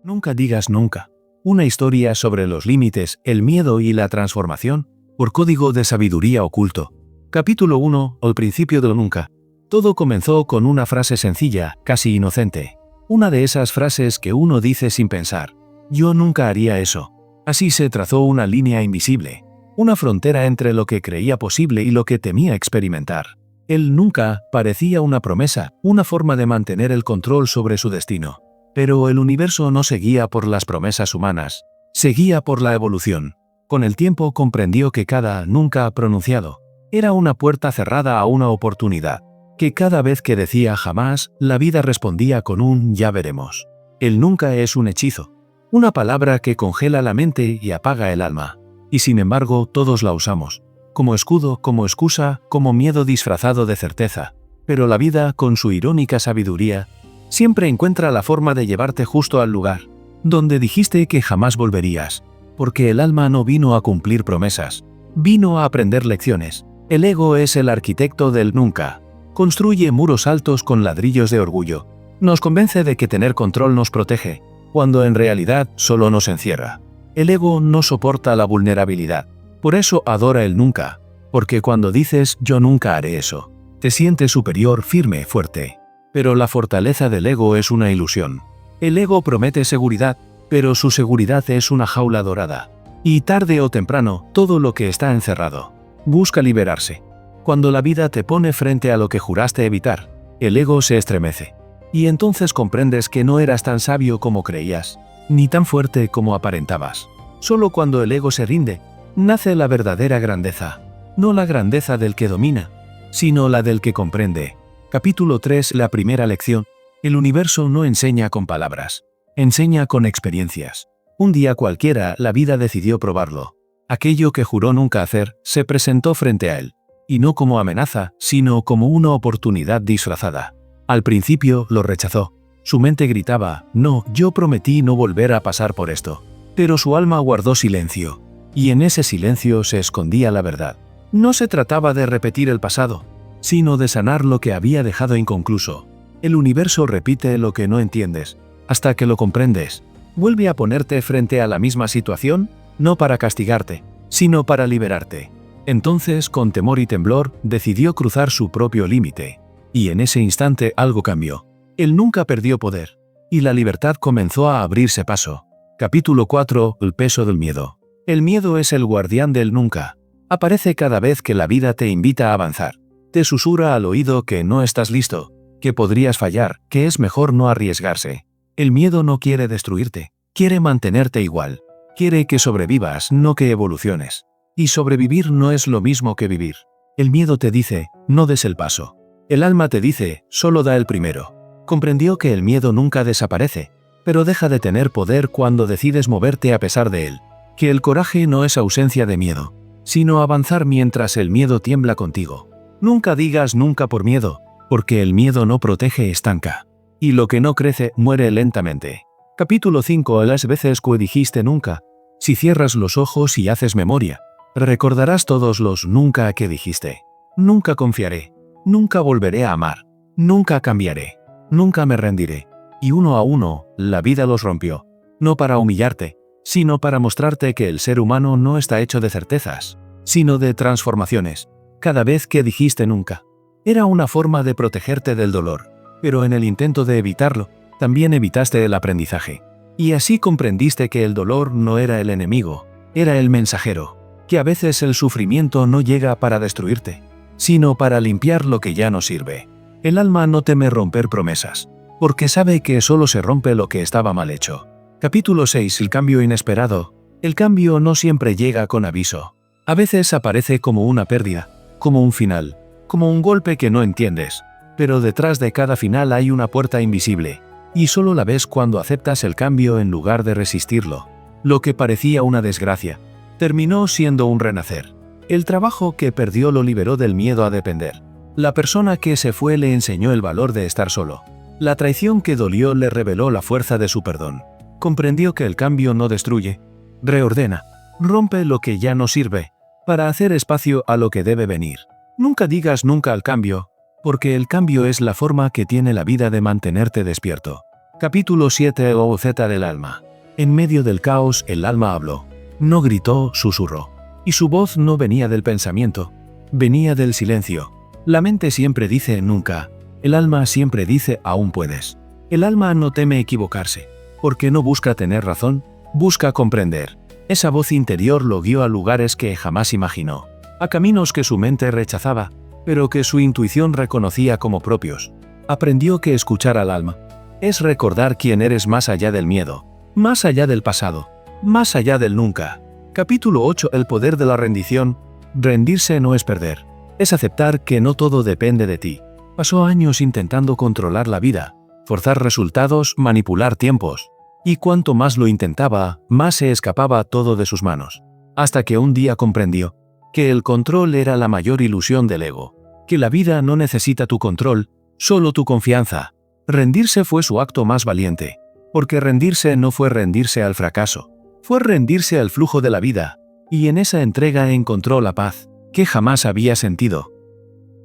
Nunca digas nunca. Una historia sobre los límites, el miedo y la transformación, por Código de Sabiduría Oculto. Capítulo 1, al principio de lo nunca. Todo comenzó con una frase sencilla, casi inocente. Una de esas frases que uno dice sin pensar. Yo nunca haría eso. Así se trazó una línea invisible. Una frontera entre lo que creía posible y lo que temía experimentar. El nunca parecía una promesa, una forma de mantener el control sobre su destino. Pero el universo no seguía por las promesas humanas, seguía por la evolución. Con el tiempo comprendió que cada nunca pronunciado era una puerta cerrada a una oportunidad, que cada vez que decía jamás, la vida respondía con un ya veremos. El nunca es un hechizo, una palabra que congela la mente y apaga el alma. Y sin embargo, todos la usamos, como escudo, como excusa, como miedo disfrazado de certeza. Pero la vida, con su irónica sabiduría, siempre encuentra la forma de llevarte justo al lugar donde dijiste que jamás volverías, porque el alma no vino a cumplir promesas, vino a aprender lecciones. El ego es el arquitecto del nunca. Construye muros altos con ladrillos de orgullo. Nos convence de que tener control nos protege, cuando en realidad solo nos encierra. El ego no soporta la vulnerabilidad. Por eso adora el nunca, porque cuando dices yo nunca haré eso, te sientes superior, firme, fuerte. Pero la fortaleza del ego es una ilusión. El ego promete seguridad, pero su seguridad es una jaula dorada. Y tarde o temprano, todo lo que está encerrado busca liberarse. Cuando la vida te pone frente a lo que juraste evitar, el ego se estremece. Y entonces comprendes que no eras tan sabio como creías, ni tan fuerte como aparentabas. Solo cuando el ego se rinde, nace la verdadera grandeza. No la grandeza del que domina, sino la del que comprende. Capítulo 3, la primera lección. El universo no enseña con palabras, enseña con experiencias. Un día cualquiera, la vida decidió probarlo. Aquello que juró nunca hacer, se presentó frente a él. Y no como amenaza, sino como una oportunidad disfrazada. Al principio, lo rechazó. Su mente gritaba, no, yo prometí no volver a pasar por esto. Pero su alma guardó silencio. Y en ese silencio se escondía la verdad. No se trataba de repetir el pasado, sino de sanar lo que había dejado inconcluso. El universo repite lo que no entiendes, hasta que lo comprendes. Vuelve a ponerte frente a la misma situación, no para castigarte, sino para liberarte. Entonces, con temor y temblor, decidió cruzar su propio límite. Y en ese instante algo cambió. Él nunca perdió poder. Y la libertad comenzó a abrirse paso. Capítulo 4, el peso del miedo. El miedo es el guardián del nunca. Aparece cada vez que la vida te invita a avanzar. Te susurra al oído que no estás listo, que podrías fallar, que es mejor no arriesgarse. El miedo no quiere destruirte, quiere mantenerte igual. Quiere que sobrevivas, no que evoluciones. Y sobrevivir no es lo mismo que vivir. El miedo te dice, no des el paso. El alma te dice, solo da el primero. Comprendió que el miedo nunca desaparece, pero deja de tener poder cuando decides moverte a pesar de él. Que el coraje no es ausencia de miedo, sino avanzar mientras el miedo tiembla contigo. Nunca digas nunca por miedo, porque el miedo no protege, estanca. Y lo que no crece, muere lentamente. Capítulo 5. Las veces que dijiste nunca. Si cierras los ojos y haces memoria, recordarás todos los nunca que dijiste. Nunca confiaré. Nunca volveré a amar. Nunca cambiaré. Nunca me rendiré. Y uno a uno, la vida los rompió. No para humillarte, sino para mostrarte que el ser humano no está hecho de certezas, sino de transformaciones. Cada vez que dijiste nunca, era una forma de protegerte del dolor, pero en el intento de evitarlo, también evitaste el aprendizaje. Y así comprendiste que el dolor no era el enemigo, era el mensajero, que a veces el sufrimiento no llega para destruirte, sino para limpiar lo que ya no sirve. El alma no teme romper promesas, porque sabe que solo se rompe lo que estaba mal hecho. Capítulo 6. El cambio inesperado. El cambio no siempre llega con aviso. A veces aparece como una pérdida, como un final, como un golpe que no entiendes. Pero detrás de cada final hay una puerta invisible, y solo la ves cuando aceptas el cambio en lugar de resistirlo. Lo que parecía una desgracia, terminó siendo un renacer. El trabajo que perdió lo liberó del miedo a depender. La persona que se fue le enseñó el valor de estar solo. La traición que dolió le reveló la fuerza de su perdón. Comprendió que el cambio no destruye, reordena, rompe lo que ya no sirve, para hacer espacio a lo que debe venir. Nunca digas nunca al cambio, porque el cambio es la forma que tiene la vida de mantenerte despierto. Capítulo 7 O Z del alma. En medio del caos, el alma habló. No gritó, susurró. Y su voz no venía del pensamiento, venía del silencio. La mente siempre dice nunca. El alma siempre dice aún puedes. El alma no teme equivocarse, porque no busca tener razón, busca comprender. Esa voz interior lo guió a lugares que jamás imaginó, a caminos que su mente rechazaba, pero que su intuición reconocía como propios. Aprendió que escuchar al alma es recordar quién eres más allá del miedo, más allá del pasado, más allá del nunca. Capítulo 8 El poder de la rendición. Rendirse no es perder, es aceptar que no todo depende de ti. Pasó años intentando controlar la vida, forzar resultados, manipular tiempos. Y cuanto más lo intentaba, más se escapaba todo de sus manos. Hasta que un día comprendió que el control era la mayor ilusión del ego, que la vida no necesita tu control, solo tu confianza. Rendirse fue su acto más valiente, porque rendirse no fue rendirse al fracaso, fue rendirse al flujo de la vida, y en esa entrega encontró la paz, que jamás había sentido.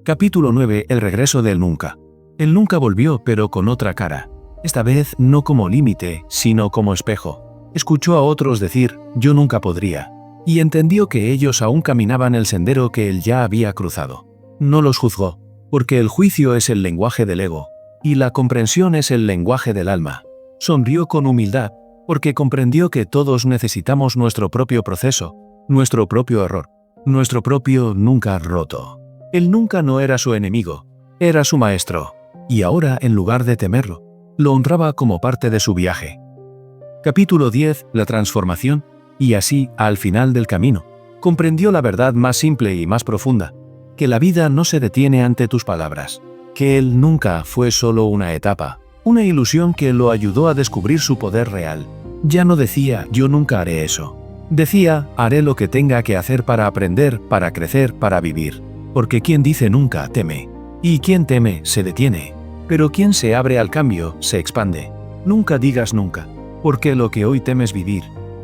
Capítulo 9 El regreso del nunca. El nunca volvió, pero con otra cara. Esta vez no como límite, sino como espejo. Escuchó a otros decir, yo nunca podría, y entendió que ellos aún caminaban el sendero que él ya había cruzado. No los juzgó, porque el juicio es el lenguaje del ego, y la comprensión es el lenguaje del alma. Sonrió con humildad, porque comprendió que todos necesitamos nuestro propio proceso, nuestro propio error, nuestro propio nunca roto. El nunca no era su enemigo, era su maestro, y ahora, en lugar de temerlo, lo honraba como parte de su viaje. Capítulo 10 La transformación. Y así, al final del camino, comprendió la verdad más simple y más profunda, que la vida no se detiene ante tus palabras, que él nunca fue solo una etapa, una ilusión que lo ayudó a descubrir su poder real. Ya no decía, yo nunca haré eso. Decía, haré lo que tenga que hacer para aprender, para crecer, para vivir. Porque quien dice nunca teme, y quien teme se detiene. Pero quien se abre al cambio, se expande. Nunca digas nunca, porque lo que hoy temes vivir,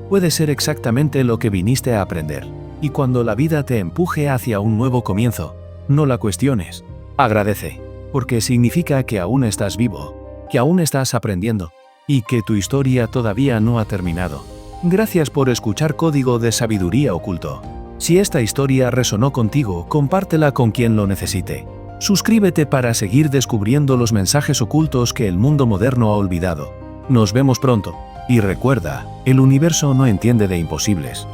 puede ser exactamente lo que viniste a aprender. Y cuando la vida te empuje hacia un nuevo comienzo, no la cuestiones. Agradece, porque significa que aún estás vivo, que aún estás aprendiendo, y que tu historia todavía no ha terminado. Gracias por escuchar Código de Sabiduría Oculto. Si esta historia resonó contigo, compártela con quien lo necesite. Suscríbete para seguir descubriendo los mensajes ocultos que el mundo moderno ha olvidado. Nos vemos pronto. Y recuerda, el universo no entiende de imposibles.